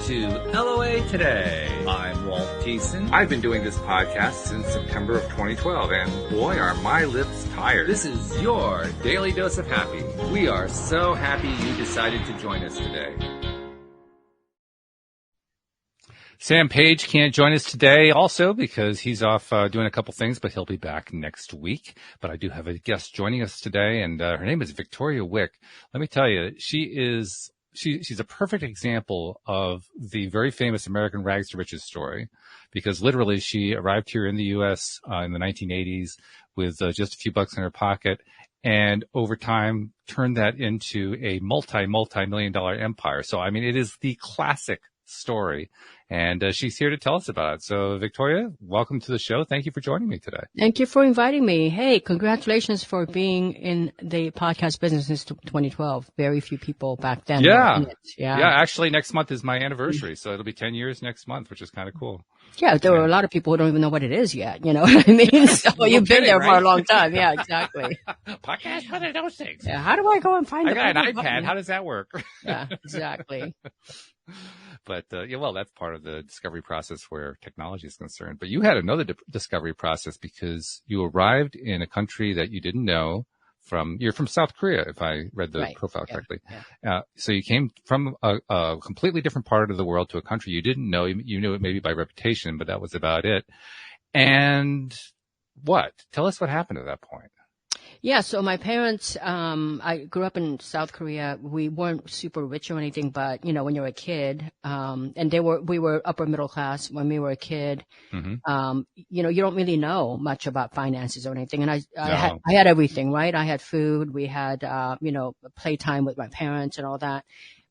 to LOA Today. I'm Walt Thiessen. I've been doing this podcast since September of 2012, and boy, are my lips tired. This is your daily dose of happy. We are so happy you decided to join us today. Sam Page can't join us today also because he's off doing a couple things, but he'll be back next week. But I do have a guest joining us today, and her name is Victoria Wieck. Let me tell you, she's a perfect example of the very famous American rags to riches story, because literally she arrived here in the U.S. In the 1980s with just a few bucks in her pocket, and over time turned that into a multi-million dollar empire. So, I mean, it is the classic story, and she's here to tell us about it. So, Victoria, welcome to the show. Thank you for joining me today. Thank you for inviting me. Hey, congratulations for being in the podcast business since 2012. Very few people back then. Yeah. Actually, next month is my anniversary, so it'll be 10 years next month, which is kind of cool. Yeah, there were a lot of people who don't even know what it is yet. You know what I mean? So you've been there for a long time. Yeah, exactly. Podcast, what are those things? Yeah, how do I go and find? I got an iPad. Button? How does that work? Yeah, exactly. But, well, that's part of the discovery process where technology is concerned. But you had another discovery process because you arrived in a country that you didn't know you're from South Korea, if I read the profile correctly. Yeah. So you came from a completely different part of the world to a country you didn't know. You knew it maybe by reputation, but that was about it. And tell us what happened at that point. Yeah, so my parents, I grew up in South Korea. We weren't super rich or anything, but, you know, when you're a kid, and we were upper middle class when we were a kid, you know, you don't really know much about finances or anything. And I had everything, right? I had food. We had, you know, playtime with my parents and all that.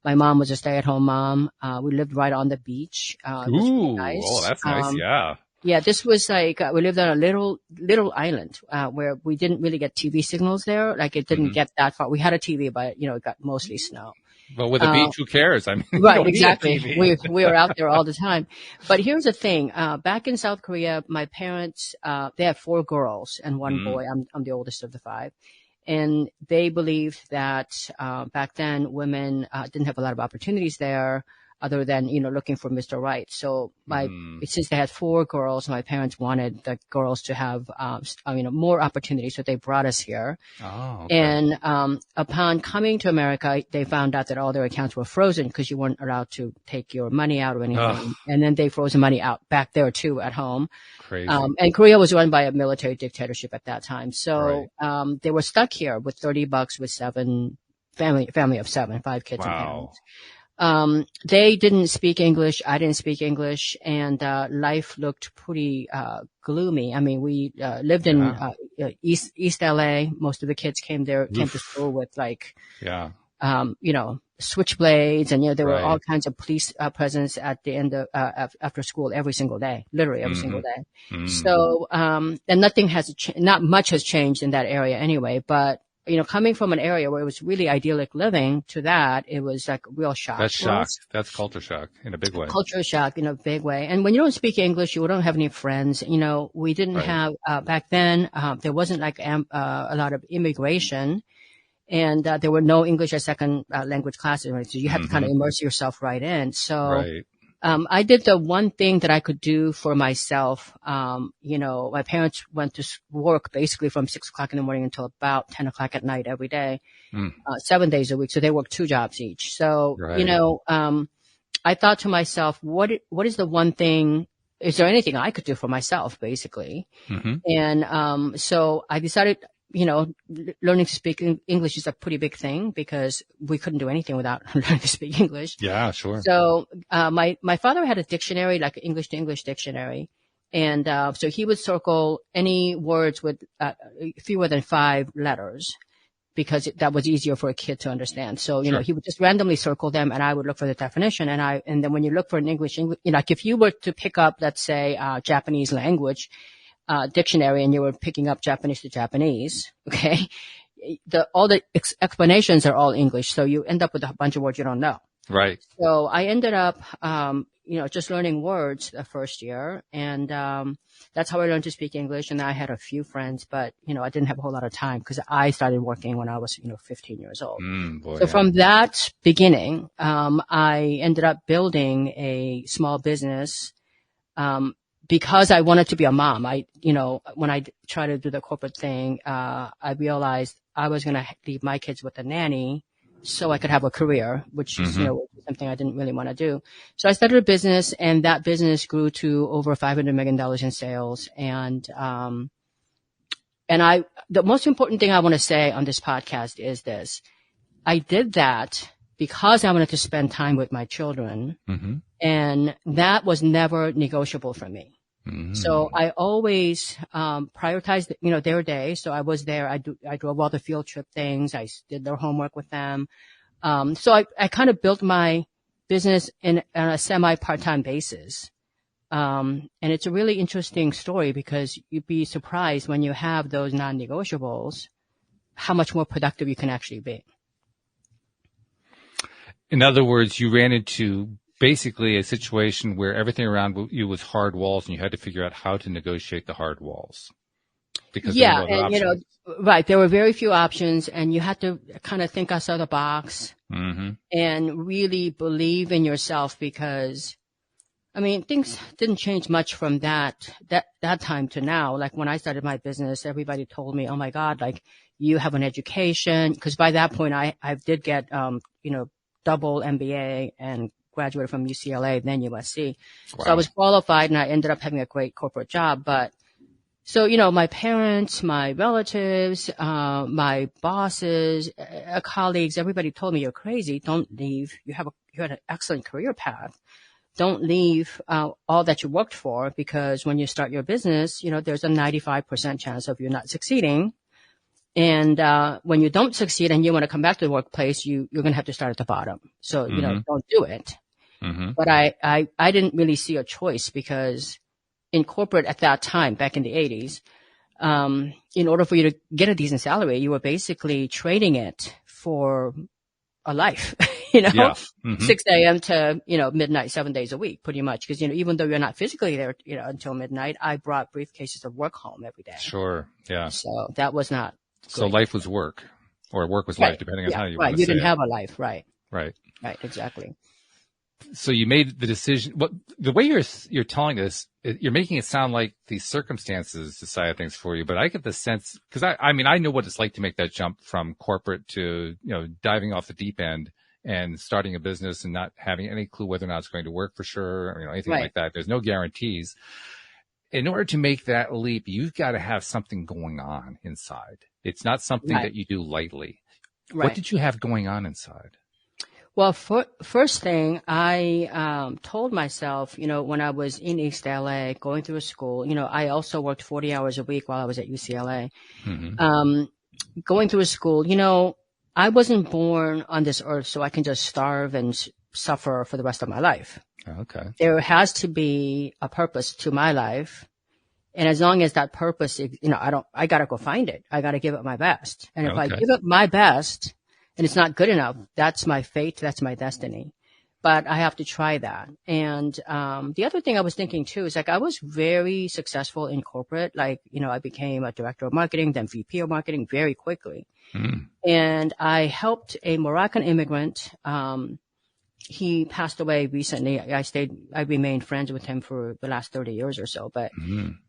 My mom was a stay-at-home mom. We lived right on the beach. It was really nice. Oh, that's nice. Yeah. Yeah, this was like, we lived on a little island, where we didn't really get TV signals there. Like it didn't get that far. We had a TV, but you know, it got mostly snow. But with a beach, who cares? I mean, right, exactly. We were out there all the time. But here's the thing. Back in South Korea, my parents, they had 4 girls and 1 boy. I'm the oldest of the 5. And they believed that, back then women, didn't have a lot of opportunities there, other than, you know, looking for Mr. Right. So since they had 4 girls, my parents wanted the girls to have, you know, more opportunities. So they brought us here. Oh, okay. And, upon coming to America, they found out that all their accounts were frozen because you weren't allowed to take your money out or anything. Oh. And then they froze the money out back there too at home. Crazy. And Korea was run by a military dictatorship at that time. So, they were stuck here with $30 with 7 family of 7, 5 kids and parents. They didn't speak English. I didn't speak English, and life looked pretty gloomy. I mean, we lived in East LA. Most of the kids came to school with like, you know, switchblades, and you know there were all kinds of police presence at the end of after school every single day, literally every single day. So, and not much has changed in that area anyway, but. You know, coming from an area where it was really idyllic living to that, it was like a real shock. That's shock. That's culture shock in a big way. Culture shock in a big way. And when you don't speak English, you don't have any friends. You know, we didn't have, back then, there wasn't like a lot of immigration, and there were no English as second language classes. Right? So you had to kind of immerse yourself right in. So, I did the one thing that I could do for myself. You know, my parents went to work basically from 6 o'clock in the morning until about 10 o'clock at night every day, 7 days a week. So they worked 2 jobs each. So, you know, I thought to myself, what is the one thing, is there anything I could do for myself, basically? And, so I decided, you know, learning to speak English is a pretty big thing because we couldn't do anything without learning to speak English. Yeah, sure. So, my father had a dictionary, like an English to English dictionary. And, so he would circle any words with, fewer than 5 letters because that was easier for a kid to understand. So, you know, he would just randomly circle them and I would look for the definition. And then when you look for an English, you know, like if you were to pick up, let's say, Japanese language, dictionary and you were picking up Japanese to Japanese, okay? All the explanations are all English. So you end up with a bunch of words you don't know. Right. So I ended up, just learning words the first year. And, that's how I learned to speak English. And I had a few friends, but, I didn't have a whole lot of time because I started working when I was, 15 years old. Boy, so from that beginning, I ended up building a small business, because I wanted to be a mom. When I tried to do the corporate thing, I realized I was going to leave my kids with a nanny so I could have a career, which is, something I didn't really want to do. So I started a business, and that business grew to over $500 million in sales. And the most important thing I want to say on this podcast is this. I did that because I wanted to spend time with my children. And that was never negotiable for me. So I always, prioritized, their day. So I was there. I drove all the field trip things. I did their homework with them. So I kind of built my business on a semi part-time basis. And it's a really interesting story because you'd be surprised when you have those non-negotiables, how much more productive you can actually be. In other words, you ran into basically a situation where everything around you was hard walls, and you had to figure out how to negotiate the hard walls. Because there were no other options. Right. There were very few options, and you had to kind of think outside the box and really believe in yourself because, things didn't change much from that time to now. Like when I started my business, everybody told me, oh my God, like you have an education. Cause by that point I did get, double MBA and graduated from UCLA, then USC. Wow. So I was qualified and I ended up having a great corporate job. But so, my parents, my relatives, my bosses, colleagues, everybody told me you're crazy. Don't leave. You had an excellent career path. Don't leave, all that you worked for because when you start your business, there's a 95% chance of you not succeeding. And, when you don't succeed and you want to come back to the workplace, you're going to have to start at the bottom. So, don't do it. But I didn't really see a choice because in corporate at that time, back in the 80s, in order for you to get a decent salary, you were basically trading it for a life, 6 a.m. to, midnight, 7 days a week, pretty much. Cause, even though you're not physically there, until midnight, I brought briefcases of work home every day. Sure. Yeah. So that was not good. So life was work or work was life, depending on how you want to say it. You didn't have a life. Right. Right. Right. Exactly. So you made the decision. The way you're telling this, you're making it sound like the circumstances decided things for you. But I get the sense because I know what it's like to make that jump from corporate to diving off the deep end and starting a business and not having any clue whether or not it's going to work for sure or anything like that. There's no guarantees. In order to make that leap, you've got to have something going on inside. It's not something that you do lightly. Right. What did you have going on inside? Well, first thing, I told myself, when I was in East LA going through school, I also worked 40 hours a week while I was at UCLA. Going through school, I wasn't born on this earth so I can just starve and suffer for the rest of my life. Okay. There has to be a purpose to my life. And as long as that purpose, I gotta go find it. I gotta give it my best. And if I give it my best, and it's not good enough, that's my fate, that's my destiny. But I have to try that. And the other thing I was thinking too is I was very successful in corporate. I became a director of marketing, then VP of marketing very quickly. And I helped a Moroccan immigrant. He passed away recently. I remained friends with him for the last 30 years or so. But,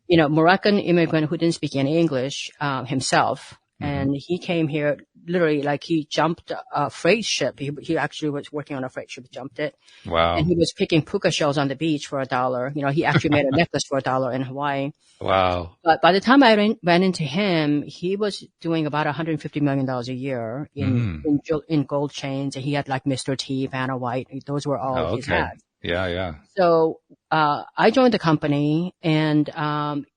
Moroccan immigrant who didn't speak any English himself. And he came here literally he jumped a freight ship. He actually was working on a freight ship, jumped it. Wow. And he was picking puka shells on the beach for $1. He actually made a necklace for $1 in Hawaii. Wow. But by the time I ran into him, he was doing about $150 million a year in gold chains. And he had Mr. T, Vanna White. Those were all his hats. Yeah. So, I joined the company and,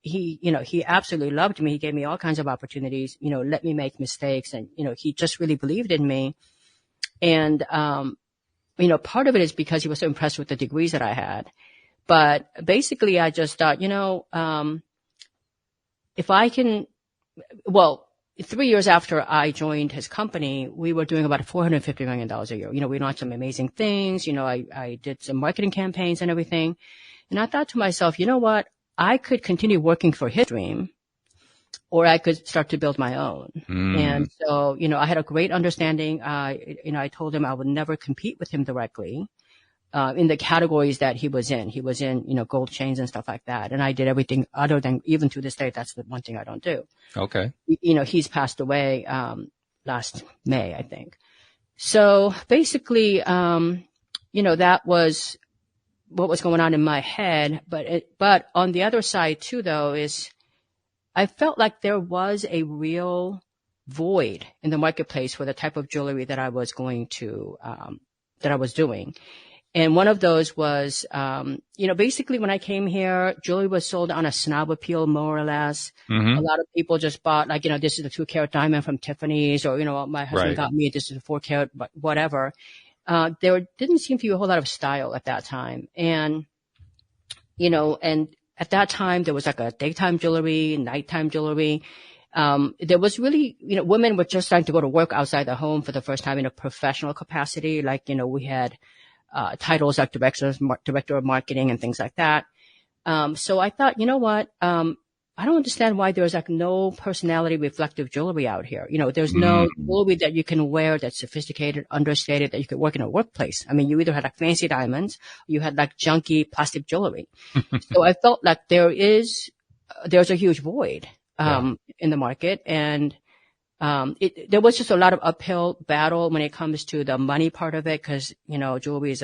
he absolutely loved me. He gave me all kinds of opportunities, let me make mistakes and, he just really believed in me. And, part of it is because he was so impressed with the degrees that I had. But basically I just thought, if I can, 3 years after I joined his company, we were doing about $450 million a year. We launched some amazing things. I did some marketing campaigns and everything. And I thought to myself, you know what? I could continue working for his dream, or I could start to build my own. And so, I had a great understanding. I told him I would never compete with him directly. In the categories that he was in. He was in, gold chains and stuff like that. And I did everything other than, even to this day, that's the one thing I don't do. Okay. He's passed away, last May, I think. So basically, that was what was going on in my head. But on the other side too, though, is I felt like there was a real void in the marketplace for the type of jewelry that I was going to, that I was doing. And one of those was, basically when I came here, jewelry was sold on a snob appeal, more or less. A lot of people just bought, this is a 2-carat diamond from Tiffany's, or, my husband got me, this is a 4-carat, whatever. There didn't seem to be a whole lot of style at that time. And at that time, there was like a daytime jewelry, nighttime jewelry. There was really, women were just starting to go to work outside the home for the first time in a professional capacity. We had, titles like director of marketing and things like that. So I thought, you know what? I don't understand why there's no personality reflective jewelry out here. There's no jewelry that you can wear that's sophisticated, understated, that you could work in a workplace. I mean, you either had fancy diamonds, or you had junky plastic jewelry. So I felt like there's a huge void, in the market. And, there was just a lot of uphill battle when it comes to the money part of it, because, jewelry is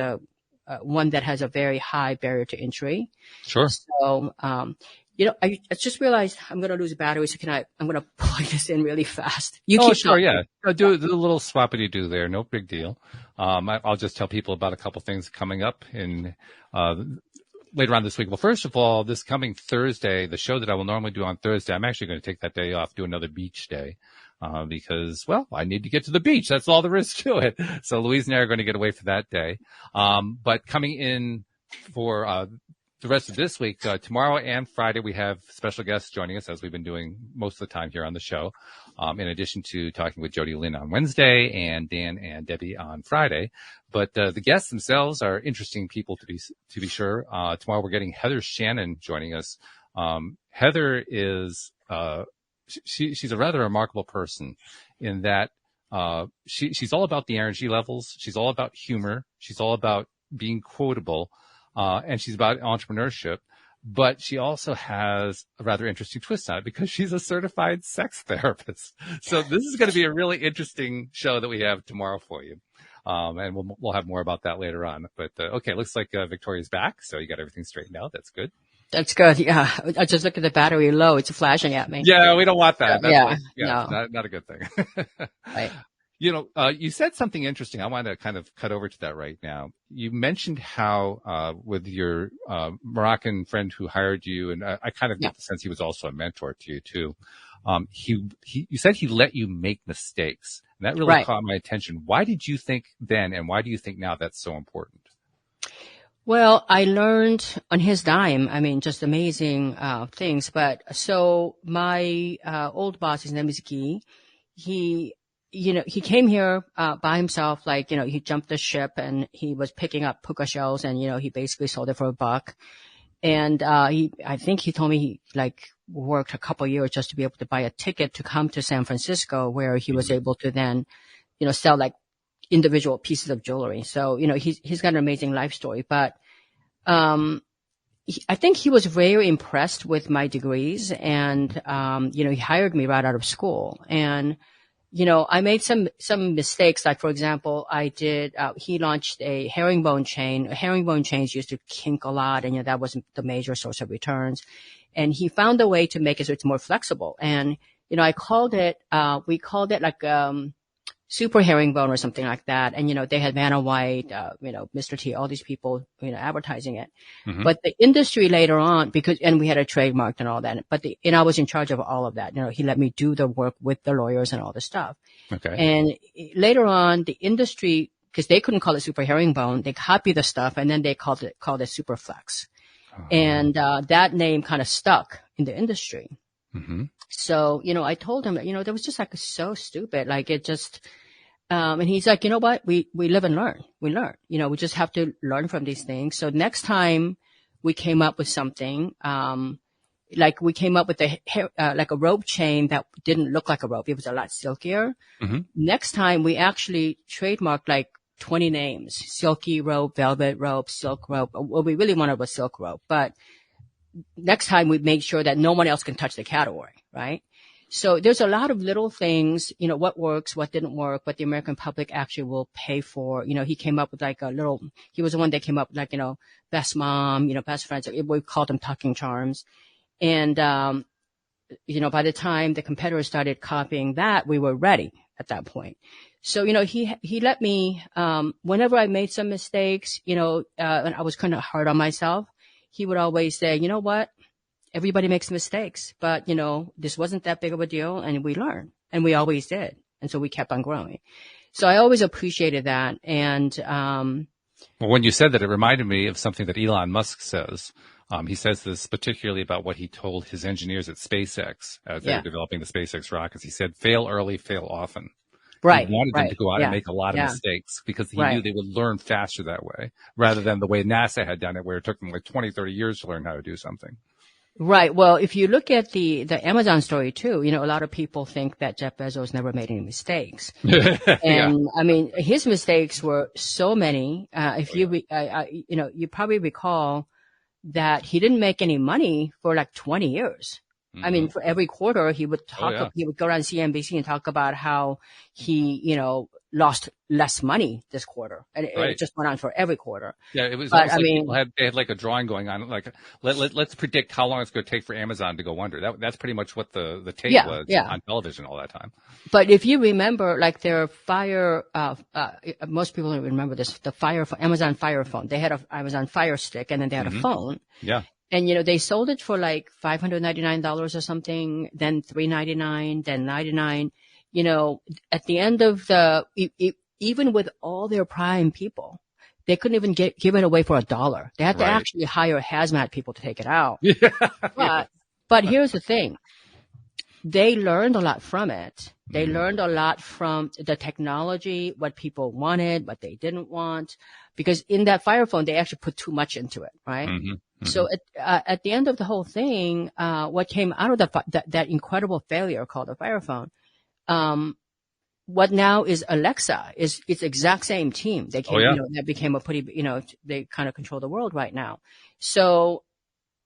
one that has a very high barrier to entry. Sure. So, I just realized I'm going to lose battery. So I'm going to plug this in really fast. You keep sure. talking. Yeah. Do the little swappity do there. No big deal. I'll just tell people about a couple things coming up in, later on this week. Well, first of all, this coming Thursday, the show that I will normally do on Thursday, I'm actually going to take that day off, do another beach day. Because, I need to get to the beach. That's all there is to it. So Louise and I are going to get away for that day. But coming in for, the rest of this week, tomorrow and Friday, we have special guests joining us, as we've been doing most of the time here on the show. In addition to talking with Jody Lynn on Wednesday and Dan and Debbie on Friday. But, the guests themselves are interesting people to be sure. Tomorrow we're getting Heather Shannon joining us. Heather is, she's a rather remarkable person in that, she's all about the energy levels. She's all about humor. She's all about being quotable. And she's about entrepreneurship, but she also has a rather interesting twist on it because she's a certified sex therapist. So this is going to be a really interesting show that we have tomorrow for you. And we'll have more about that later on. But, okay, looks like, Victoria's back. So you got everything straightened out. That's good. That's good. Yeah. I just look at the battery low. It's flashing at me. Yeah, we don't want that. That's no. not a good thing. Right. You said something interesting. I want to kind of cut over to that right now. You mentioned how, with your, Moroccan friend who hired you, and I kind of get the sense he was also a mentor to you too. You said he let you make mistakes, and that really caught my attention. Why did you think then, and why do you think now that's so important? Well, I learned on his dime. I mean, just amazing, things. But so my, old boss, his name is Guy. He came here, by himself, he jumped the ship and he was picking up puka shells and, he basically sold it for $1. And, I think he told me he worked a couple of years just to be able to buy a ticket to come to San Francisco, where he was able to then, sell individual pieces of jewelry. So, he's got an amazing life story, but, I think he was very impressed with my degrees and, he hired me right out of school. And, I made some mistakes. For example, he launched a herringbone chain. Herringbone chains used to kink a lot, and, that wasn't the major source of returns. And he found a way to make it so it's more flexible. And, we called it super herringbone or something like that. And, they had Vanna White, Mr. T, all these people, advertising it. Mm-hmm. But the industry later on, and we had a trademark and all that, and I was in charge of all of that. He let me do the work with the lawyers and all the stuff. Okay. And later on, the industry, because they couldn't call it super herringbone, they copied the stuff and then they called it super flex. Uh-huh. And, that name kind of stuck in the industry. Mm-hmm. So, I told him that, that was just like so stupid. Like it just, and he's like, you know what? We live and learn. We learn, we just have to learn from these things. So next time we came up with something, like we came up with like a rope chain that didn't look like a rope. It was a lot silkier. Mm-hmm. Next time we actually trademarked like 20 names: silky rope, velvet rope, silk rope. What we really wanted was silk rope, but next time we made sure that no one else can touch the category, right? So there's a lot of little things, what works, what didn't work, what the American public actually will pay for. He came up with like he was the one that came up with like, best mom, best friends. We called them talking charms. And, by the time the competitors started copying that, we were ready at that point. So, he let me, whenever I made some mistakes, and I was kind of hard on myself, he would always say, you know what? Everybody makes mistakes, but this wasn't that big of a deal, and we learned, and we always did. And so we kept on growing. So I always appreciated that. And, well, when you said that, it reminded me of something that Elon Musk says. He says this particularly about what he told his engineers at SpaceX as they were developing the SpaceX rockets. He said, fail early, fail often. Right. He wanted them to go out and make a lot of mistakes because he knew they would learn faster that way rather than the way NASA had done it, where it took them like 20, 30 years to learn how to do something. Right. Well, if you look at the Amazon story too, a lot of people think that Jeff Bezos never made any mistakes. And I mean, his mistakes were so many. You probably recall that he didn't make any money for like 20 years. Mm-hmm. I mean, for every quarter, he would he would go around CNBC and talk about how he, lost less money this quarter. And it just went on for every quarter. Yeah, it was almost like they had like a drawing going on. Like, let's predict how long it's going to take for Amazon to go under. That's pretty much what the tape was on television all that time. But if you remember, like their Fire, most people don't remember this, the Amazon Fire phone. They had an Amazon Fire Stick, and then they had a phone. Yeah. And, they sold it for like $599 or something, then $399, then $99. At the end of even with all their Prime people, they couldn't even give it away for $1. They had to actually hire hazmat people to take it out. But here's the thing. They learned a lot from it. They learned a lot from the technology, what people wanted, what they didn't want, because in that Fire phone, they actually put too much into it, right? Mm-hmm. Mm-hmm. So at the end of the whole thing, what came out of that incredible failure called the Fire phone, what now is Alexa it's exact same team. They came, that became a pretty, they kind of control the world right now. So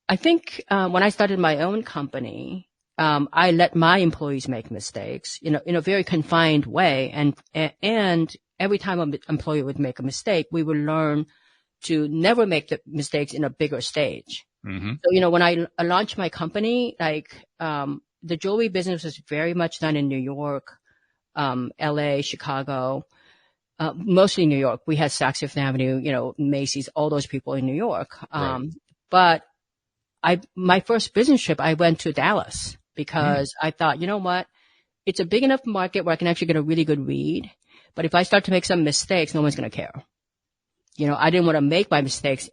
I think, when I started my own company, I let my employees make mistakes, in a very confined way. And every time an employee would make a mistake, we would learn to never make the mistakes in a bigger stage. Mm-hmm. So, when I launched my company, like, the jewelry business was very much done in New York, LA, Chicago, mostly New York. We had Saks Fifth Avenue, Macy's, all those people in New York. But my first business trip, I went to Dallas because I thought, you know what? It's a big enough market where I can actually get a really good read. But if I start to make some mistakes, no one's going to care. I didn't want to make my mistakes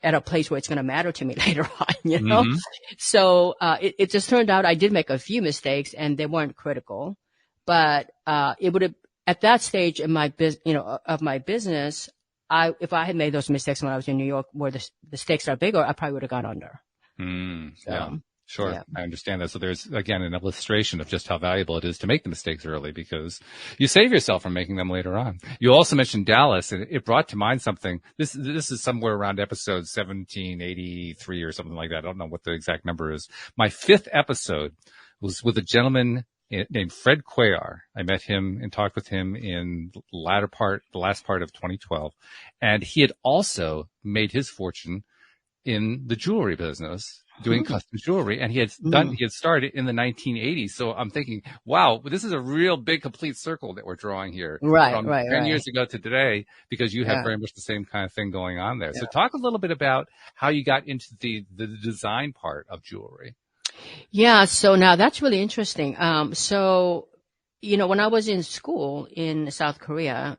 at a place where it's going to matter to me later on, Mm-hmm. So, it just turned out I did make a few mistakes and they weren't critical, but, it would have, at that stage in my of my business, if I had made those mistakes when I was in New York where the stakes are bigger, I probably would have gone under. Sure. Yeah. I understand that. So there's, again, an illustration of just how valuable it is to make the mistakes early because you save yourself from making them later on. You also mentioned Dallas, and it brought to mind something. This is somewhere around episode 1783 or something like that. I don't know what the exact number is. My 5th episode was with a gentleman named Fred Cuellar. I met him and talked with him in the last part of 2012. And he had also made his fortune in the jewelry business, doing custom jewelry, and he had started in the 1980s. So I'm thinking, wow, this is a real big complete circle that we're drawing here. From 10 years ago to today, because you have very much the same kind of thing going on there. Yeah. So talk a little bit about how you got into the design part of jewelry. Yeah. So now that's really interesting. When I was in school in South Korea,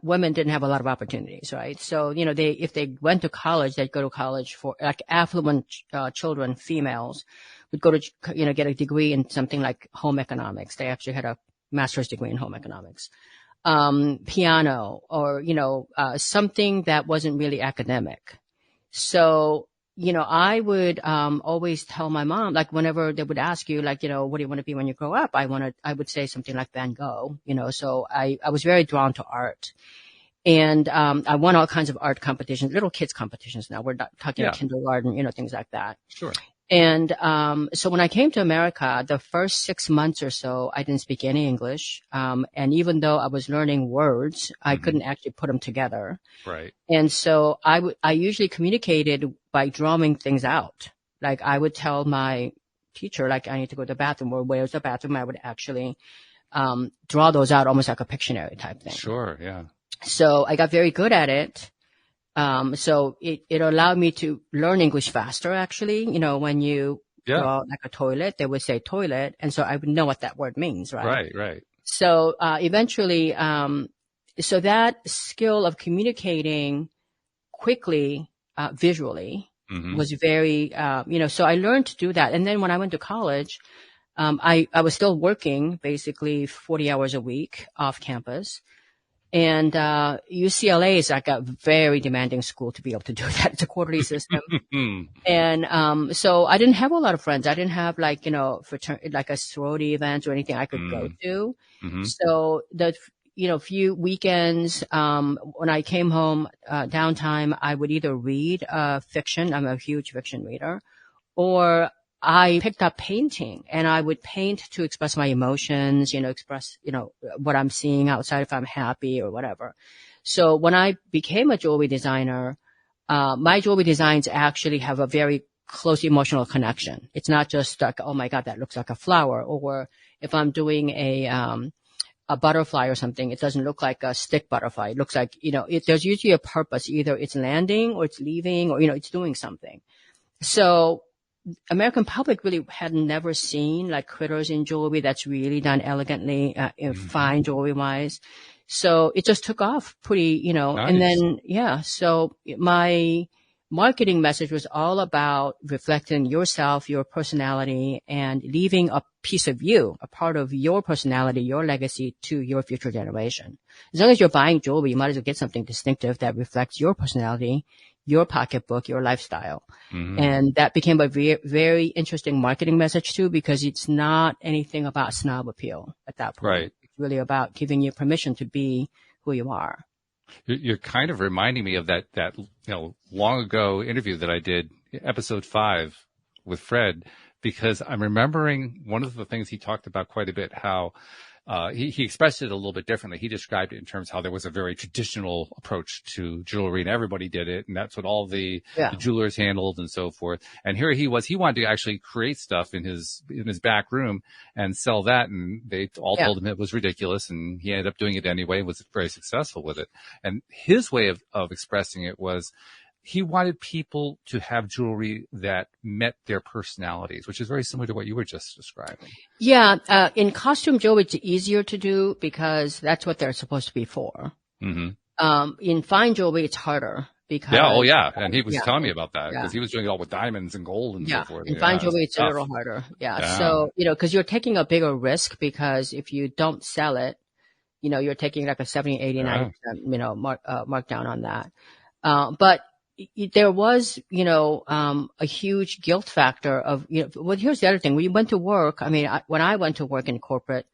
women didn't have a lot of opportunities, right? So, if they went to college, they'd go to college for like affluent, children, females would go to, get a degree in something like home economics. They actually had a master's degree in home economics. Piano or, something that wasn't really academic. So, I would, always tell my mom, like whenever they would ask you, like, what do you want to be when you grow up? I would say something like Van Gogh, so I was very drawn to art. And, I won all kinds of art competitions, little kids competitions now. We're not talking kindergarten, things like that. Sure. And, so when I came to America, the first 6 months or so, I didn't speak any English. And even though I was learning words, I couldn't actually put them together. Right. And so I usually communicated by drawing things out. Like I would tell my teacher, like, I need to go to the bathroom, or where's the bathroom? I would actually, draw those out almost like a Pictionary type thing. Sure. Yeah. So I got very good at it. So it allowed me to learn English faster, actually. When you draw like a toilet, they would say toilet. And so I would know what that word means, right? Right, right. So, eventually, so that skill of communicating quickly, visually was very, so I learned to do that. And then when I went to college, I was still working basically 40 hours a week off campus. And, UCLA is like a very demanding school to be able to do that. It's a quarterly system. And, so I didn't have a lot of friends. I didn't have like, like a sorority event or anything I could go to. So the, few weekends, when I came home, downtime, I would either read, fiction. I'm a huge fiction reader, or I picked up painting, and I would paint to express my emotions, express, what I'm seeing outside, if I'm happy or whatever. So when I became a jewelry designer, my jewelry designs actually have a very close emotional connection. It's not just like, oh my God, that looks like a flower. Or if I'm doing a butterfly or something, it doesn't look like a stick butterfly. It looks like, there's usually a purpose. Either it's landing or it's leaving or, it's doing something. So American public really had never seen like critters in jewelry that's really done elegantly, fine jewelry wise. So it just took off pretty, Nice. And then, so my marketing message was all about reflecting yourself, your personality, and leaving a piece of you, a part of your personality, your legacy to your future generation. As long as you're buying jewelry, you might as well get something distinctive that reflects your personality, your pocketbook, your lifestyle. And that became a very, very interesting marketing message too, because it's not anything about snob appeal at that point. Right. It's really about giving you permission to be who you are. You're kind of reminding me of that long ago interview that I did, episode 5 with Fred, because I'm remembering one of the things he talked about quite a bit, how he expressed it a little bit differently. He described it in terms of how there was a very traditional approach to jewelry and everybody did it. And that's what all the jewelers handled and so forth. And here he wanted to actually create stuff in his back room and sell that. And they all told him it was ridiculous. And he ended up doing it anyway, was very successful with it. And his way of expressing it was, he wanted people to have jewelry that met their personalities, which is very similar to what you were just describing. Yeah. In costume jewelry, it's easier to do because that's what they're supposed to be for. In fine jewelry, it's harder because. Yeah. Oh, yeah. And he was telling me about that because he was doing it all with diamonds and gold and so forth. In fine jewelry, it's a little harder. Yeah. So, cause you're taking a bigger risk, because if you don't sell it, you're taking like a 70, 80, 90%, markdown on that. But there was, a huge guilt factor of, well, here's the other thing. When you went to work, when I went to work in corporate,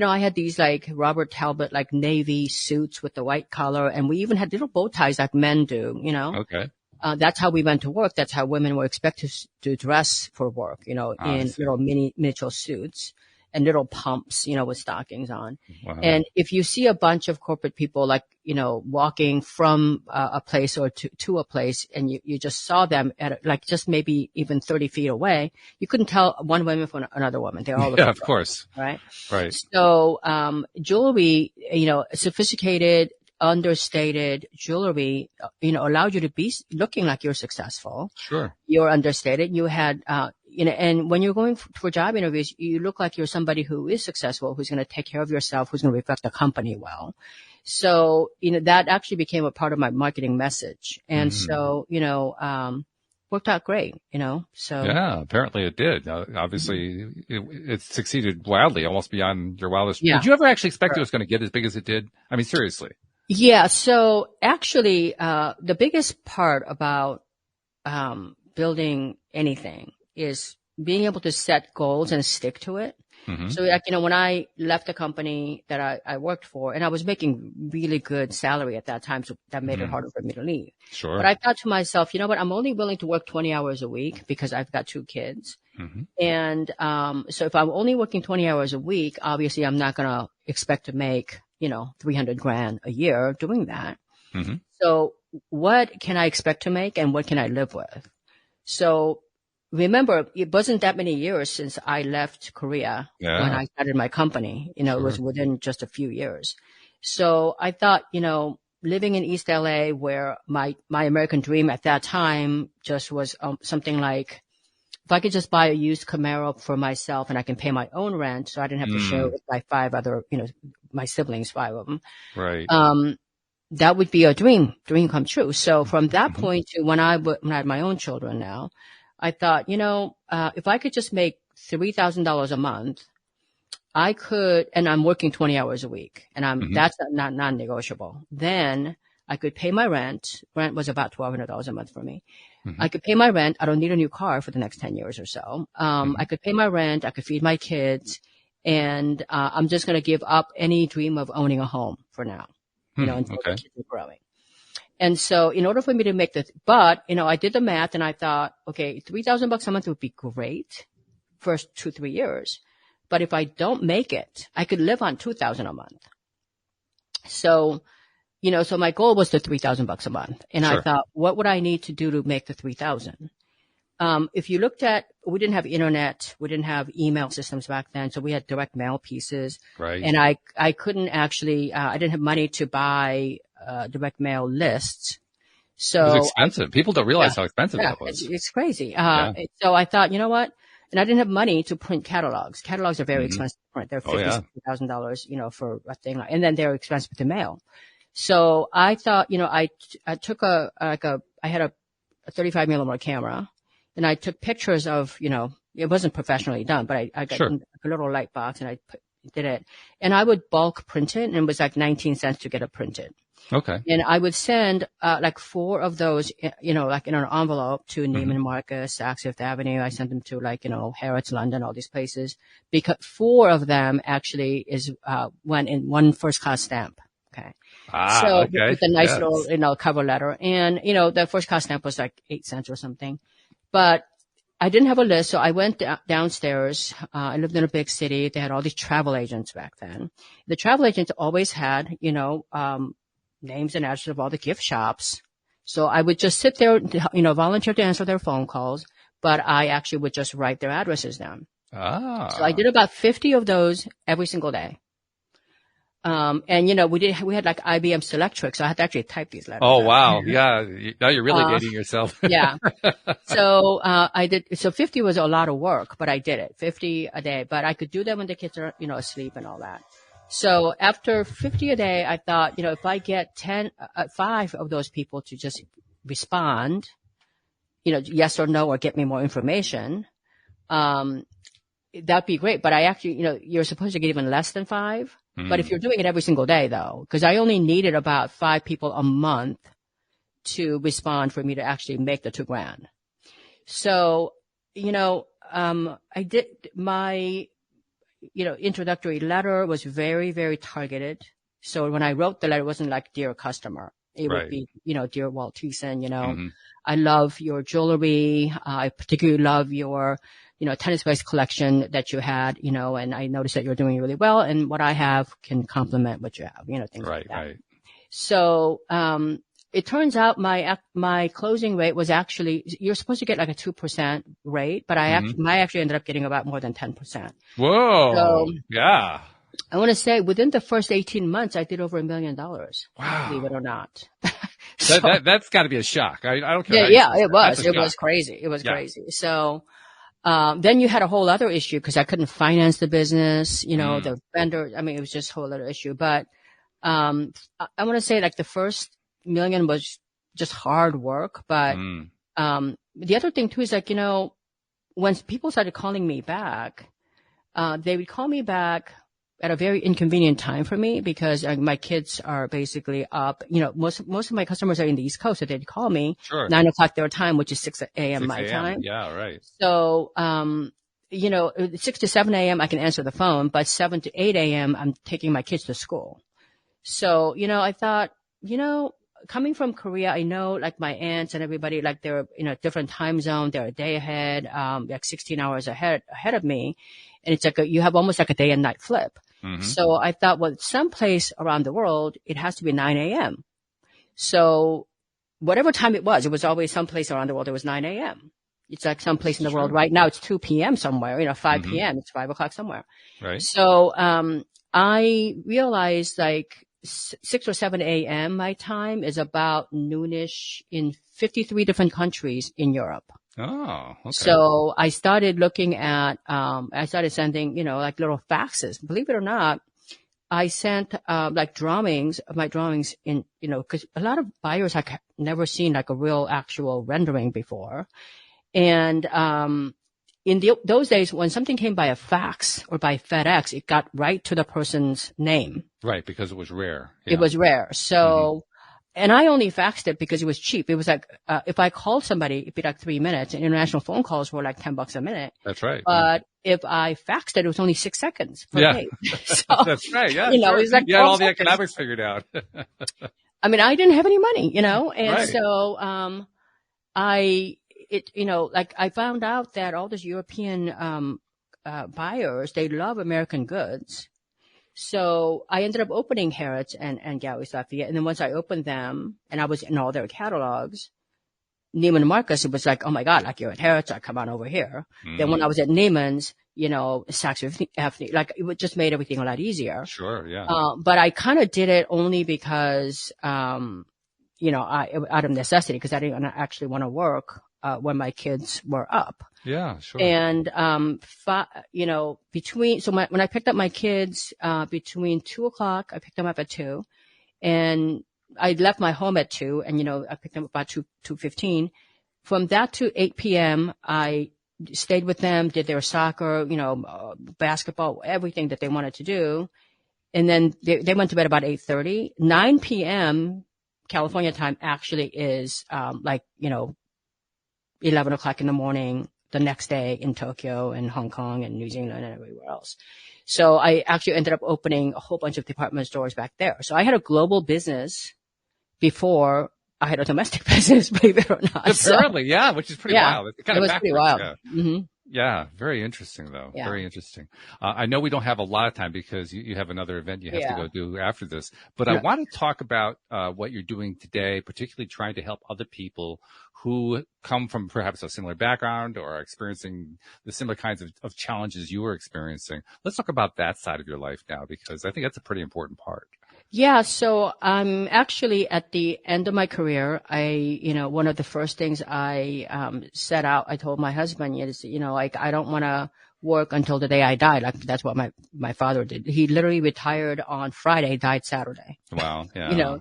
I had these like Robert Talbot, like navy suits with the white collar, and we even had little bow ties like men do, Okay. That's how we went to work. That's how women were expected to dress for work, in little miniature suits and little pumps, with stockings on. Wow. And if you see a bunch of corporate people like, walking from a place or to a place, and you just saw them at like just maybe even 30 feet away, you couldn't tell one woman from another woman. They're all of course. Right. Right. So, jewelry, sophisticated, understated jewelry, allowed you to be looking like you're successful. Sure. You're understated. You had, and when you're going for job interviews, you look like you're somebody who is successful, who's going to take care of yourself, who's going to reflect the company well. So, that actually became a part of my marketing message. And so, worked out great, so. Yeah, apparently it did. Obviously it succeeded wildly, almost beyond your wildest. Yeah. Did you ever actually expect it was going to get as big as it did? I mean, seriously. Yeah. So actually, the biggest part about, building anything is being able to set goals and stick to it. Mm-hmm. So like, when I left the company that I worked for, and I was making really good salary at that time, so that made it harder for me to leave. Sure. But I thought to myself, you know what? I'm only willing to work 20 hours a week because I've got 2 kids. Mm-hmm. And, so if I'm only working 20 hours a week, obviously I'm not going to expect to make, $300,000 a year doing that. Mm-hmm. So what can I expect to make and what can I live with? So remember, it wasn't that many years since I left Korea when I started my company. It was within just a few years. So I thought, living in East LA where my American dream at that time just was something like, if I could just buy a used Camaro for myself and I can pay my own rent so I didn't have to share it with my 5 other, my siblings, 5 of them. Right. That would be a dream come true. So from that point to when I had my own children now, I thought, if I could just make $3,000 a month, I could, and I'm working 20 hours a week and that's not non-negotiable. Then I could pay my rent. Rent was about $1,200 a month for me. I could pay my rent. I don't need a new car for the next 10 years or so. I could pay my rent. I could feed my kids. And, I'm just going to give up any dream of owning a home for now, until the kids are growing. And so in order for me to make but, I did the math and I thought, okay, $3,000 a month would be great first 2-3 years. But if I don't make it, I could live on $2,000 a month. So, so my goal was the $3,000 a month. And I thought, what would I need to do to make the 3,000? If you looked at, we didn't have internet, we didn't have email systems back then. So we had direct mail pieces. Right. And I couldn't actually, I didn't have money to buy, direct mail lists. So it was expensive. People don't realize how expensive that was. It's crazy. So I thought, you know what? And I didn't have money to print catalogs. Catalogs are very expensive to print. They're $50,000, for a thing. And then they're expensive to mail. So I thought, I took I had a 35 millimeter camera and I took pictures of, it wasn't professionally done, but I got a little light box and I did it and I would bulk print it and it was like 19 cents to get it printed. Okay. And I would send, like 4 of those, like in an envelope to Neiman Marcus, Saks Fifth Avenue. I sent them to Harrods, London, all these places because 4 of them actually went in one first class stamp. Okay. With a nice little, cover letter. And, the first class stamp was like 8 cents or something. But I didn't have a list, so I went downstairs. I lived in a big city. They had all these travel agents back then. The travel agents always had, names and addresses of all the gift shops. So I would just sit there, volunteer to answer their phone calls, but I actually would just write their addresses down. So I did about 50 of those every single day. And we had like IBM Selectric, so I had to actually type these letters. Oh, wow. Yeah. Now you're really dating yourself. Yeah. So, I did, so 50 was a lot of work, but I did it 50 a day, but I could do them when the kids are, asleep and all that. So after 50 a day, I thought, if I get 5 of those people to just respond, yes or no, or get me more information, that'd be great. But I actually, you're supposed to get even less than 5. But if you're doing it every single day though, because I only needed about 5 people a month to respond for me to actually make the $2,000. So, I did my, introductory letter was very, very targeted. So when I wrote the letter, it wasn't like dear customer. It would be, dear Walt Thiessen, I love your jewelry. I particularly love your, tennis-based collection that you had, and I noticed that you're doing really well and what I have can complement what you have, things like that. Right. So, it turns out my closing rate was actually, you're supposed to get like a 2% rate, but I actually ended up getting about more than 10%. Whoa. So, yeah. I want to say within the first 18 months, I did over $1 million. Wow. Believe it or not. That's got to be a shock. I don't care. Yeah, it was. It was crazy. It was crazy. So, then you had a whole other issue because I couldn't finance the business, the vendor. I mean, it was just a whole other issue. But, I want to say like the first $1 million was just hard work, but, The other thing too is like, when people started calling me back, they would call me back at a very inconvenient time for me because my kids are basically up. Most of my customers are in the East Coast, so they'd call me 9 o'clock their time, which is 6 a.m. my time. Yeah, right. So, 6 to 7 a.m. I can answer the phone, but 7 to 8 a.m. I'm taking my kids to school. So, I thought, coming from Korea, I know like my aunts and everybody, like they're in a different time zone. They're a day ahead, like 16 hours ahead of me. And it's like you have almost like a day and night flip. Mm-hmm. So I thought, well, someplace around the world, it has to be 9 a.m. So whatever time it was always someplace around the world. It was 9 a.m. It's like someplace in the world right now. It's 2 p.m. somewhere, 5 p.m. It's 5 o'clock somewhere. Right. So, I realized like 6 or 7 a.m. my time is about noonish in 53 different countries in Europe. Oh, okay. So I started looking at, I started sending, like little faxes. Believe it or not, I sent, like drawings of my drawings in, cause a lot of buyers have never seen like a real actual rendering before. And, in those days, when something came by a fax or by FedEx, it got right to the person's name. Right, because it was rare. Yeah. It was rare. So, and I only faxed it because it was cheap. It was like, if I called somebody, it'd be like 3 minutes, and international phone calls were like $10 a minute. That's right. But if I faxed it, it was only 6 seconds per day. So, that's right. Yeah. It was like you had all the seconds. economics figured out. I mean, I didn't have any money, and right. so, like I found out that all these European, buyers, they love American goods. So I ended up opening Harrods and Galeries Lafayette. And then once I opened them and I was in all their catalogs, Neiman Marcus, it was like, oh my God, like you're at Harrods, I come on over here. Then when I was at Neiman's, Saks Fifth, like it just made everything a lot easier. Sure. Yeah. But I kind of did it only because, out of necessity, because I didn't actually want to work when my kids were up. Yeah, sure. And, when I picked up my kids, between 2 o'clock, I picked them up at 2, and I left my home at 2, and, I picked them up about 2:15. From that to 8 p.m., I stayed with them, did their soccer, basketball, everything that they wanted to do. And then they went to bed about 8:30. 9 p.m. California time actually is, 11 o'clock in the morning the next day in Tokyo and Hong Kong and New Zealand and everywhere else. So I actually ended up opening a whole bunch of department stores back there. So I had a global business before I had a domestic business, believe it or not. Apparently, yeah, which is pretty wild. It's kind it of was backwards, pretty wild. Yeah. Mm-hmm. Yeah, very interesting though. Yeah. Very interesting. I know we don't have a lot of time because you have another event you have to go do after this, but I want to talk about what you're doing today, particularly trying to help other people who come from perhaps a similar background or are experiencing the similar kinds of challenges you were experiencing. Let's talk about that side of your life now, because I think that's a pretty important part. Yeah. So I'm actually at the end of my career. One of the first things I, set out, I told my husband is, I don't want to work until the day I die. Like that's what my father did. He literally retired on Friday, died Saturday. Wow. Yeah.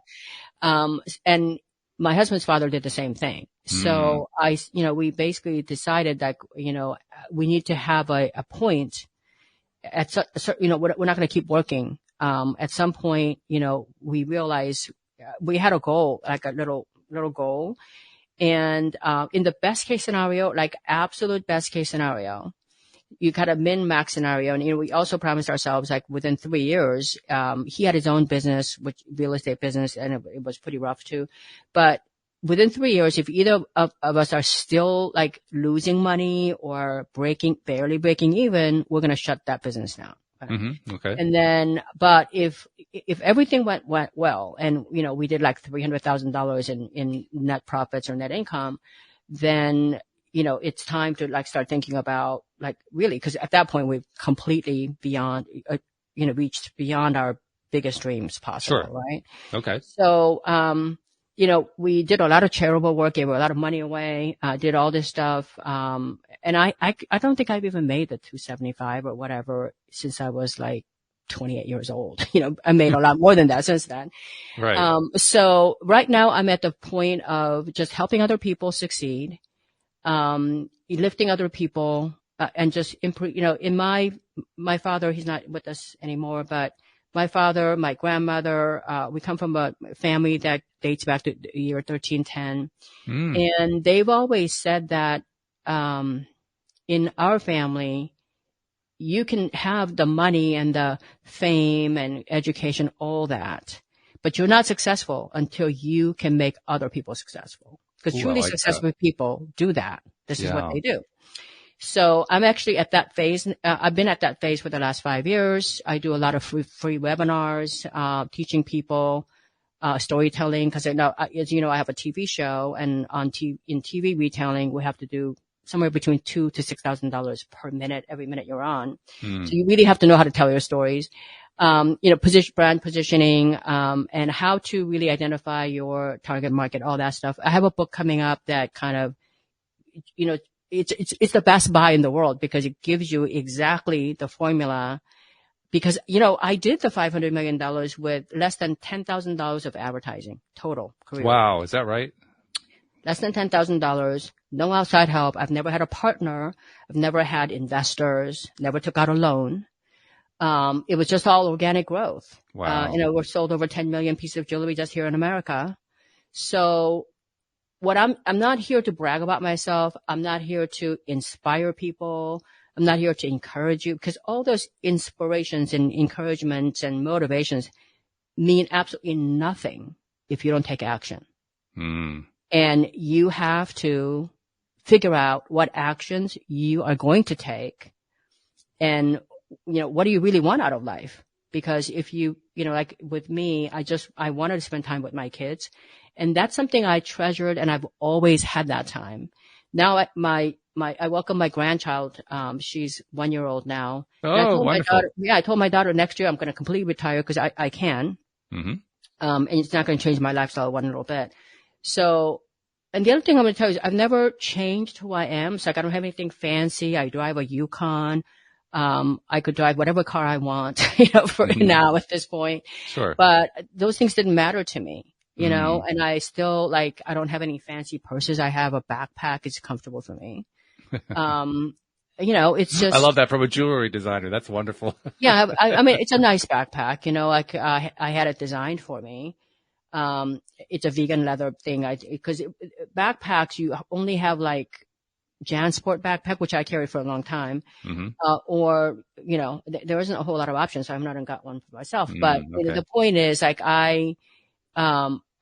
And my husband's father did the same thing. So we basically decided that, we need to have a point at, we're not going to keep working. At some point, we realized we had a goal, like a little goal. And, in the best case scenario, like absolute best case scenario, you got a min-max scenario. And, we also promised ourselves like within 3 years, he had his own business, which real estate business, and it was pretty rough too. But within 3 years, if either of us are still like losing money or barely breaking even, we're going to shut that business down. Mm-hmm. Okay. And then, but if everything went well and, we did like $300,000 in net profits or net income, then, it's time to like start thinking about like really, cause at that point we've completely beyond, reached beyond our biggest dreams possible. Sure. Right. Okay. So, we did a lot of charitable work, gave a lot of money away, did all this stuff. And I don't think I've even made the 275 or whatever since I was like 28 years old. I made a lot more than that since then. Right. So right now I'm at the point of just helping other people succeed, lifting other people, and just improve, in my father, he's not with us anymore, but my father, my grandmother, we come from a family that dates back to the year 1310. And they've always said that, in our family, you can have the money and the fame and education, all that, but you're not successful until you can make other people successful. Because truly successful people do that. This is what they do. So I'm actually at that phase. I've been at that phase for the last 5 years. I do a lot of free webinars, teaching people, storytelling. Cause as you know, I have a TV show, and in TV retailing, we have to do somewhere between $2,000 to $6,000 per minute, every minute you're on. So you really have to know how to tell your stories. Brand positioning, and how to really identify your target market, all that stuff. I have a book coming up that kind of, it's the best buy in the world because it gives you exactly the formula. Because, I did the $500 million with less than $10,000 of advertising total career. Wow. Is that right? Less than $10,000. No outside help. I've never had a partner. I've never had investors. Never took out a loan. It was just all organic growth. Wow. We're sold over 10 million pieces of jewelry just here in America. So I'm not here to brag about myself. I'm not here to inspire people. I'm not here to encourage you, because all those inspirations and encouragements and motivations mean absolutely nothing if you don't take action. And you have to figure out what actions you are going to take, and what do you really want out of life? Because if like with me, I wanted to spend time with my kids, and that's something I treasured, and I've always had that time. Now I welcome my grandchild. She's 1 year old now. Oh, wonderful. I told my daughter next year I'm going to completely retire because I can. And it's not going to change my lifestyle one little bit. So, and the other thing I'm going to tell you is I've never changed who I am. So I don't have anything fancy. I drive a Yukon. I could drive whatever car I want, for now at this point. Sure. But those things didn't matter to me, and I still I don't have any fancy purses. I have a backpack. It's comfortable for me. It's just. I love that from a jewelry designer. That's wonderful. Yeah. I mean, it's a nice backpack, I had it designed for me. It's a vegan leather thing. Because backpacks, you only have JanSport backpack, which I carried for a long time. Or, there isn't a whole lot of options. So I've not got one for myself. But the point is I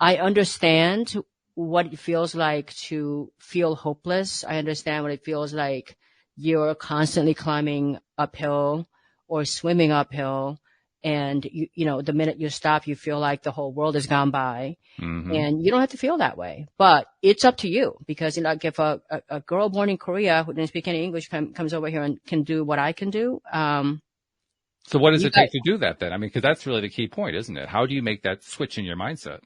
understand what it feels like to feel hopeless. I understand what it feels like you're constantly climbing uphill or swimming uphill. And the minute you stop, you feel like the whole world has gone by, and you don't have to feel that way, but it's up to you, because if a girl born in Korea who didn't speak any English comes over here and can do what I can do. So what does it take to do that then? I mean, because that's really the key point, isn't it? How do you make that switch in your mindset?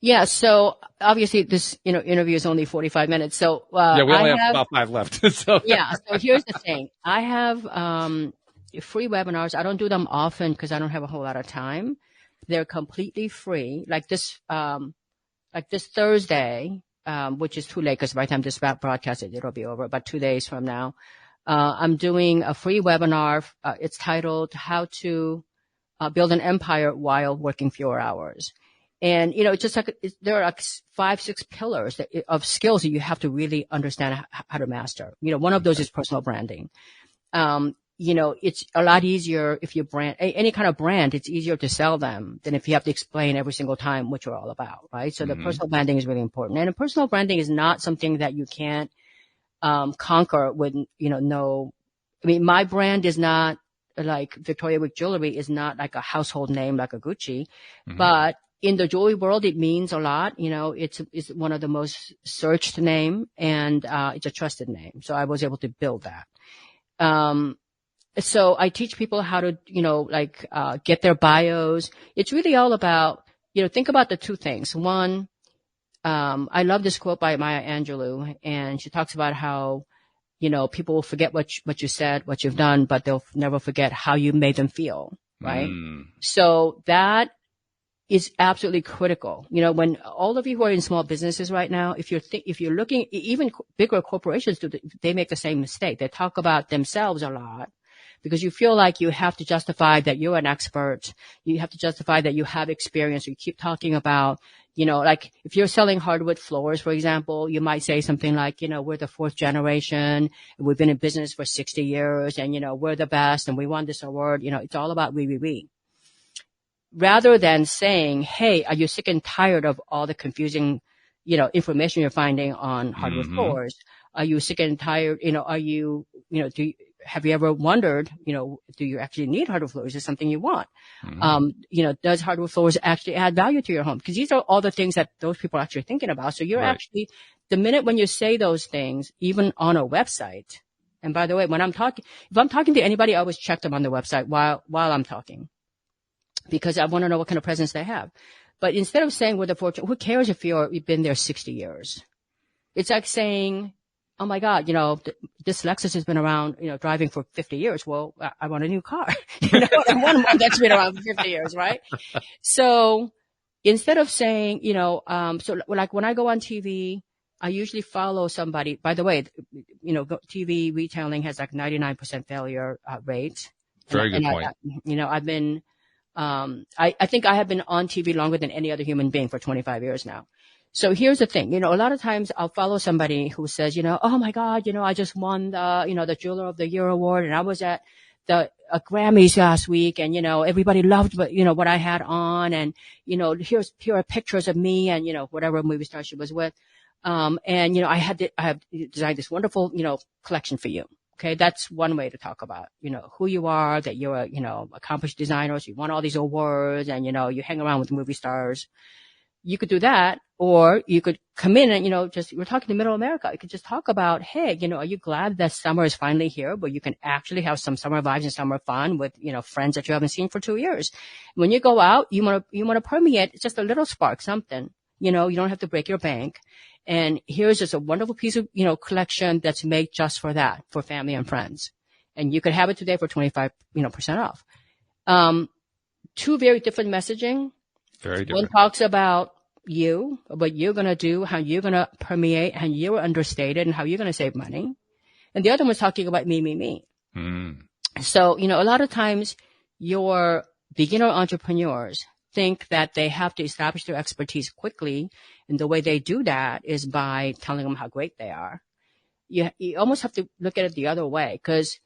Yeah. So obviously this, interview is only 45 minutes. So, we only have about 5 left. So here's the thing. I have, free webinars. I don't do them often because I don't have a whole lot of time. They're completely free. Like this Thursday, which is too late because by the time this broadcast it'll be over, but 2 days from now, I'm doing a free webinar. It's titled How to Build an Empire While Working Fewer Hours. And, it's just there are 5-6 pillars of skills that you have to really understand how to master. One of those is personal branding. It's a lot easier if you brand any kind of brand. It's easier to sell them than if you have to explain every single time what you're all about, right? So the personal branding is really important. And personal branding is not something that you can't conquer with, my brand is not like Victoria Wieck Jewelry is not like a household name like a Gucci, but in the jewelry world, it means a lot. It's one of the most searched name, and it's a trusted name. So I was able to build that. So I teach people how to, get their bios. It's really all about, think about the two things. One, I love this quote by Maya Angelou, and she talks about how, people will forget what you said, what you've done, but they'll never forget how you made them feel. right? So that is absolutely critical. You know, when all of you who are in small businesses right now, if you're looking, even bigger corporations they make the same mistake. They talk about themselves a lot because you feel like you have to justify that you're an expert. You have to justify that you have experience. You keep talking about, you know, like if you're selling hardwood floors, for example, you might say something like, you know, we're the 4th generation. We've been in business for 60 years and, you know, we're the best and we won this award. You know, it's all about we. Rather than saying, hey, are you sick and tired of all the confusing, you know, information you're finding on hardwood floors? Are you sick and tired? You know, have you ever wondered, you know, do you actually need hardwood floors? Is this something you want? You know, does hardwood floors actually add value to your home? Because these are all the things that those people are actually thinking about. So you're actually, the minute when you say those things, even on a website, and by the way, if I'm talking to anybody, I always check them on the website while I'm talking, because I want to know what kind of presence they have. But instead of saying we're the fortune, who cares if you've been there 60 years? It's like saying, oh my God, you know, this Lexus has been around, you know, driving for 50 years. Well, I want a new car. You know, I want one that's been around for 50 years, right? So instead of saying, you know, so like when I go on TV, I usually follow somebody. By the way, you know, TV retailing has like 99% failure rate. Very good point. You know, I've been, I think I have been on TV longer than any other human being for 25 years now. So here's the thing, you know, a lot of times I'll follow somebody who says, you know, oh my God, you know, I just won the, you know, the Jeweler of the Year award, and I was at the Grammys last week, and, you know, everybody loved, you know, what I had on, and, you know, here are pictures of me and, you know, whatever movie star she was with. And, you know, I have designed this wonderful, you know, collection for you. Okay. That's one way to talk about, you know, who you are, that you're a, you know, accomplished designer. So you won all these awards and, you know, you hang around with movie stars. You could do that, or you could come in and, you know, we're talking to middle America. You could just talk about, hey, you know, are you glad that summer is finally here, where you can actually have some summer vibes and summer fun with, you know, friends that you haven't seen for 2 years. When you go out, you want to permeate just a little spark, something, you know, you don't have to break your bank. And here's just a wonderful piece of, you know, collection that's made just for that, for family and friends. And you could have it today for 25%, you know, percent off. Two very different messaging. Very different. One talks about you, what you're going to do, how you're going to permeate, how you're understated, and how you're going to save money. And the other one's talking about me. So, you know, a lot of times your beginner entrepreneurs think that they have to establish their expertise quickly. And the way they do that is by telling them how great they are. You almost have to look at it the other way, because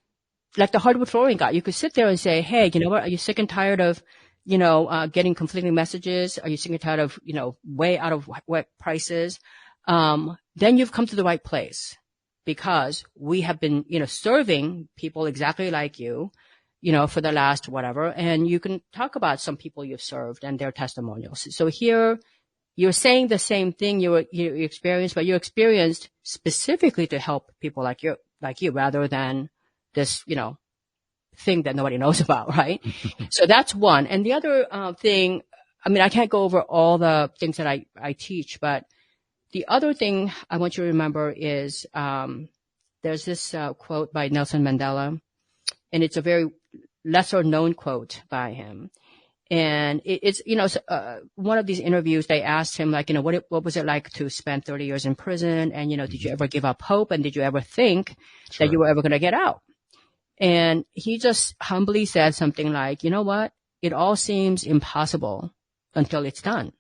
like the hardwood flooring guy, you could sit there and say, hey, you know what? Are you sick and tired of, you know, getting conflicting messages? Are you sick and tired of, you know, way out of whack prices? Then you've come to the right place, because we have been, you know, serving people exactly like you, you know, for the last whatever. And you can talk about some people you've served and their testimonials. So here you're saying the same thing you experienced, but you experienced specifically to help people like you, rather than this, you know, thing that nobody knows about, right? So that's one. And the other thing, I mean, I can't go over all the things that I teach, but the other thing I want you to remember is there's this quote by Nelson Mandela, and it's a very lesser known quote by him. And it's, you know, one of these interviews, they asked him, like, you know, what was it like to spend 30 years in prison? And, you know, did you ever give up hope? And did you ever think that you were ever going to get out? And he just humbly said something like, you know what? It all seems impossible until it's done.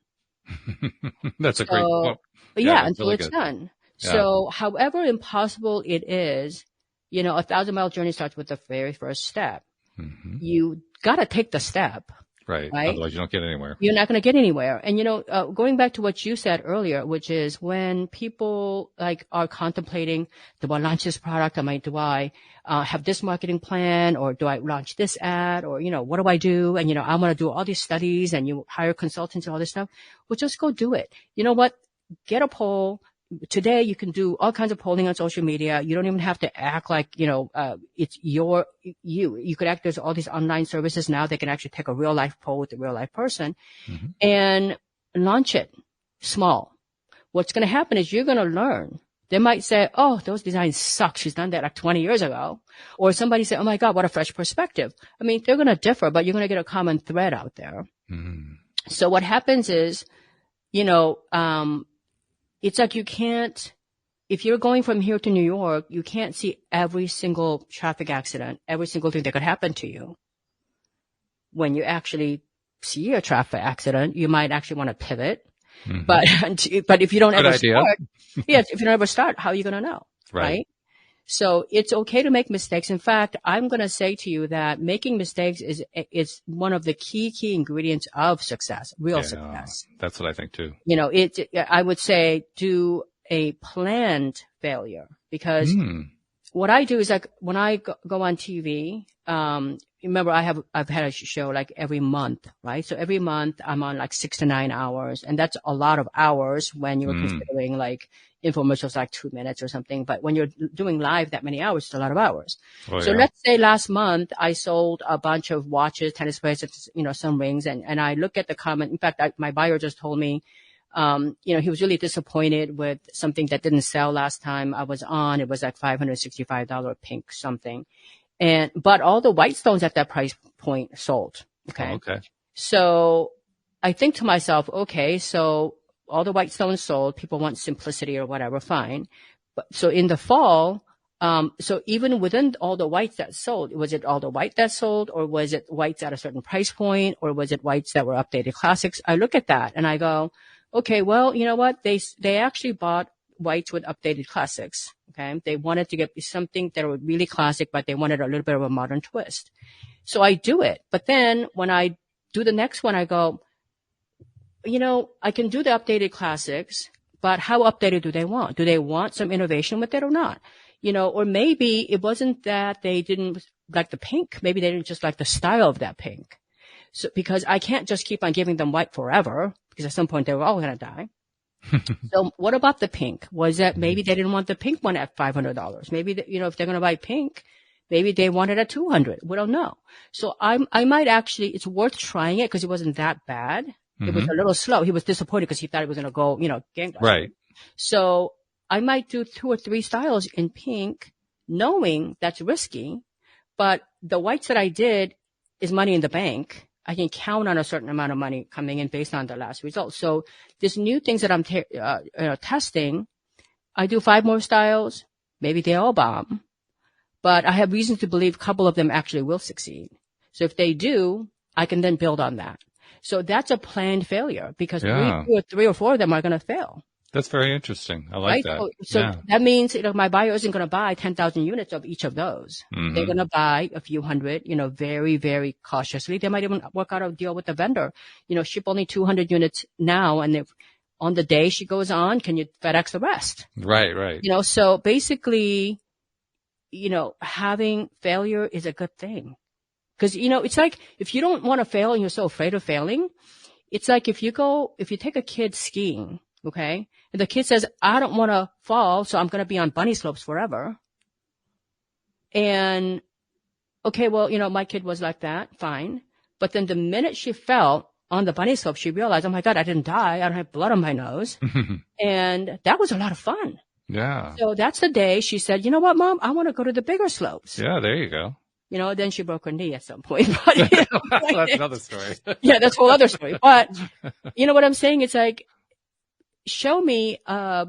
That's a great quote. Yeah, until really it's done. Yeah. So however impossible it is, you know, 1,000-mile journey starts with the very first step. You got to take the step. Right. Otherwise you don't get anywhere. You're not going to get anywhere. And, you know, going back to what you said earlier, which is when people like are contemplating, do I launch this product? Do I have this marketing plan, or do I launch this ad, or, you know, what do I do? And, you know, I want to do all these studies, and you hire consultants and all this stuff. Well, just go do it. You know what? Get a poll. Today you can do all kinds of polling on social media. You don't even have to act like, you know, it's you. You could act, there's all these online services now that can actually take a real life poll with a real life person and launch it small. What's going to happen is you're going to learn They might say, oh, those designs suck. She's done that like 20 years ago. Or somebody say, oh my God, what a fresh perspective. I mean, they're going to differ, but you're going to get a common thread out there. Mm-hmm. So what happens is, it's like you can't, if you're going from here to New York, you can't see every single traffic accident, every single thing that could happen to you. When you actually see a traffic accident, you might actually want to pivot. Mm-hmm. But if you don't ever start, if you don't ever start, how are you going to know? Right? So it's okay to make mistakes. In fact, I'm going to say to you that making mistakes is one of the key ingredients of success, real success. That's what I think too. I would say do a planned failure, because what I do is like when I go on TV, remember I've had a show like every month, right? So every month I'm on like 6 to 9 hours, and that's a lot of hours when you're considering like infomercials like 2 minutes or something. But when you're doing live that many hours, it's a lot of hours. So let's say last month I sold a bunch of watches, tennis bracelets, some rings, and I look at the comment. In fact, my buyer just told me, he was really disappointed with something that didn't sell last time I was on. It was like $565 pink something. But all the white stones at that price point sold. Okay. Okay. So I think to myself, okay, so all the white stones sold. People want simplicity or whatever. Fine. But so in the fall, so even within all the whites that sold, was it all the white that sold, or was it whites at a certain price point, or was it whites that were updated classics? I look at that and I go, okay, well, you know what? They actually bought whites with updated classics. Okay. They wanted to get something that was really classic, but they wanted a little bit of a modern twist. So I do it. But then when I do the next one, I go, I can do the updated classics, but how updated do they want? Do they want some innovation with it or not? Or maybe it wasn't that they didn't like the pink. Maybe they didn't just like the style of that pink. So, because I can't just keep on giving them white forever, because at some point they were all going to die. So what about the pink? Was that maybe they didn't want the pink one at $500? Maybe, if they're going to buy pink, maybe they want it at $200. We don't know. So I might actually, it's worth trying it because it wasn't that bad. Mm-hmm. It was a little slow. He was disappointed because he thought it was going to go, gangbusters. Right. So I might do 2 or 3 styles in pink, knowing that's risky, but the whites that I did is money in the bank. I can count on a certain amount of money coming in based on the last results. So these new things that I'm testing, I do 5 more styles. Maybe they all bomb, but I have reason to believe a couple of them actually will succeed. So if they do, I can then build on that. So that's a planned failure, because 3 or 4 of them are going to fail. That's very interesting. I like that. So that means, my buyer isn't going to buy 10,000 units of each of those. Mm-hmm. They're going to buy a few hundred, very, very cautiously. They might even work out a deal with the vendor. Ship only 200 units now. And if on the day she goes on, can you FedEx the rest? Right. So basically, having failure is a good thing. Cause, it's like if you don't want to fail and you're so afraid of failing, it's like if you take a kid skiing, okay, and the kid says, I don't want to fall, so I'm going to be on bunny slopes forever. And okay, well, my kid was like that, fine. But then the minute she fell on the bunny slope, she realized, oh my God, I didn't die. I don't have blood on my nose. And that was a lot of fun. Yeah. So that's the day she said, you know what, Mom, I want to go to the bigger slopes. Yeah, there you go. Then she broke her knee at some point. But, that's another story. Yeah, that's a whole other story. But what I'm saying? It's like, show me a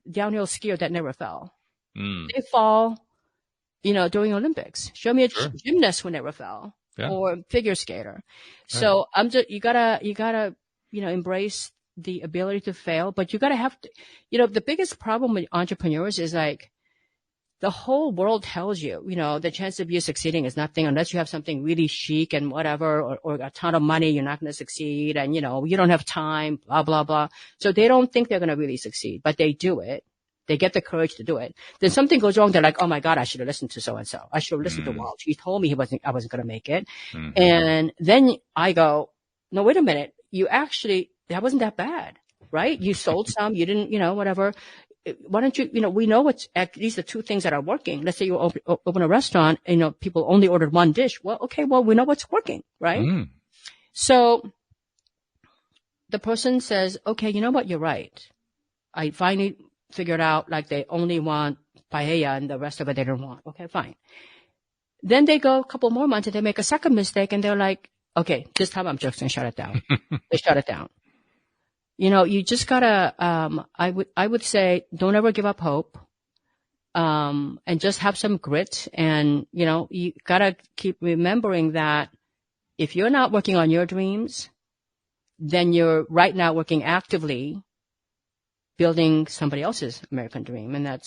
downhill skier that never fell. They fall, during Olympics. Show me a gymnast who never fell, or figure skater. So you gotta, embrace the ability to fail, but you gotta have to, the biggest problem with entrepreneurs is like, the whole world tells you, the chance of you succeeding is nothing unless you have something really chic and whatever, or a ton of money, you're not going to succeed. And, you don't have time, blah, blah, blah. So they don't think they're going to really succeed, but they do it. They get the courage to do it. Then something goes wrong. They're like, oh my God, I should have listened to so-and-so. I should have listened to Walt. He told me I wasn't going to make it. Mm-hmm. And then I go, no, wait a minute. That wasn't that bad, right? You sold some, you didn't, whatever. Why don't you, we know what's at least the 2 things that are working. Let's say you open a restaurant and, people only ordered 1 dish. Well, okay, well, we know what's working, right? Mm. So the person says, okay, you know what? You're right. I finally figured out like they only want paella and the rest of it they don't want. Okay, fine. Then they go a couple more months and they make a second mistake and they're like, okay, this time I'm just going to shut it down. They shut it down. You just gotta, I would say don't ever give up hope. And just have some grit and, you gotta keep remembering that if you're not working on your dreams, then you're right now working actively building somebody else's American dream. And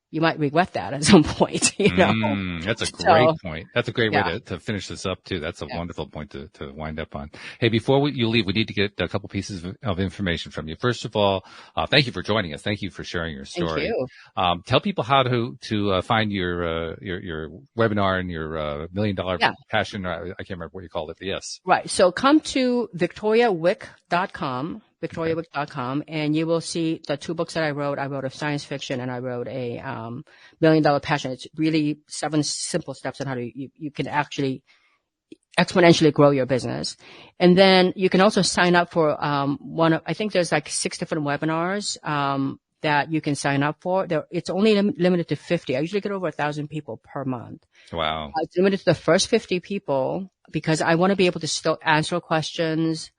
you might regret that at some point, That's a great point. That's a great way to finish this up too. That's a wonderful point to wind up on. Hey, before you leave, we need to get a couple pieces of information from you. First of all, thank you for joining us. Thank you for sharing your story. Thank you. Tell people how to find your webinar and your $1 Million Passion. I can't remember what you called it, but yes. Right. So come to victoriawick.com. victoriawick.com, and you will see the 2 books that I wrote. I wrote a science fiction and I wrote a $1 Million Passion. It's really 7 simple steps on how you can actually exponentially grow your business. And then you can also sign up for I think there's like 6 different webinars that you can sign up for. It's only limited to 50. I usually get over 1,000 people per month. Wow. It's limited to the first 50 people because I want to be able to still answer questions.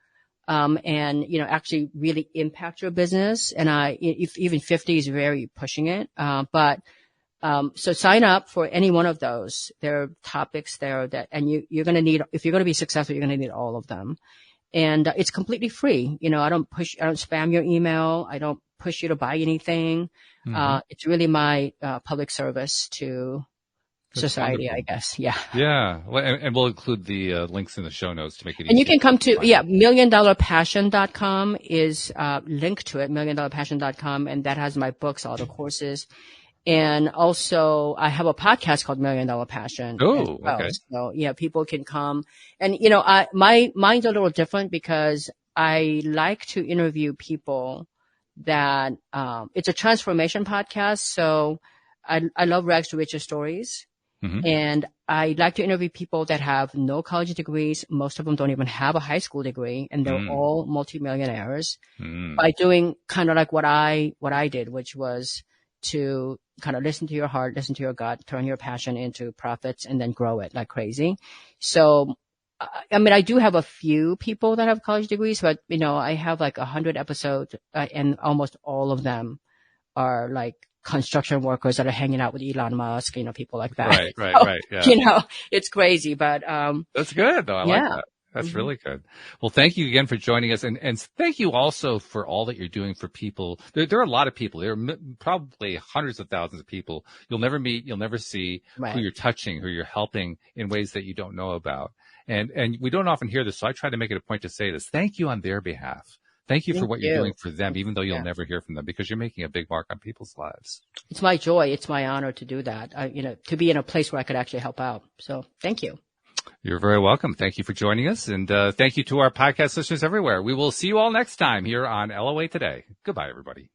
And, actually really impact your business. And if even 50 is very pushing it. So sign up for any one of those. There are topics there and you're going to need, if you're going to be successful, you're going to need all of them. And it's completely free. I don't spam your email. I don't push you to buy anything. Mm-hmm. It's really my, public service to society, I guess. Yeah. Yeah. Well, and we'll include the links in the show notes to make it easy. And you can come to, $1milliondollarpassion.com is linked to it, $1milliondollarpassion.com, and that has my books, all the courses. And also I have a podcast called $1 Million Passion. Oh, okay. So people can come. And, my mine's a little different because I like to interview people that, it's a transformation podcast. So I love rags to riches stories. Mm-hmm. And I like to interview people that have no college degrees. Most of them don't even have a high school degree, and they're all multimillionaires by doing kind of like what I did, which was to kind of listen to your heart, listen to your gut, turn your passion into profits, and then grow it like crazy. So, I do have a few people that have college degrees, but I have like 100 episodes, and almost all of them are like construction workers that are hanging out with Elon Musk, people like that. Right. Yeah. It's crazy, but, that's good though. I like that. That's really good. Well, thank you again for joining us. And thank you also for all that you're doing for people. There are a lot of people. There are probably hundreds of thousands of people you'll never meet, you'll never see, who you're touching, who you're helping in ways that you don't know about. And we don't often hear this, so I try to make it a point to say this. Thank you on their behalf. Thank you for what you're doing for them, even though you'll never hear from them, because you're making a big mark on people's lives. It's my joy. It's my honor to do that. To be in a place where I could actually help out. So thank you. You're very welcome. Thank you for joining us. And thank you to our podcast listeners everywhere. We will see you all next time here on LOA Today. Goodbye, everybody.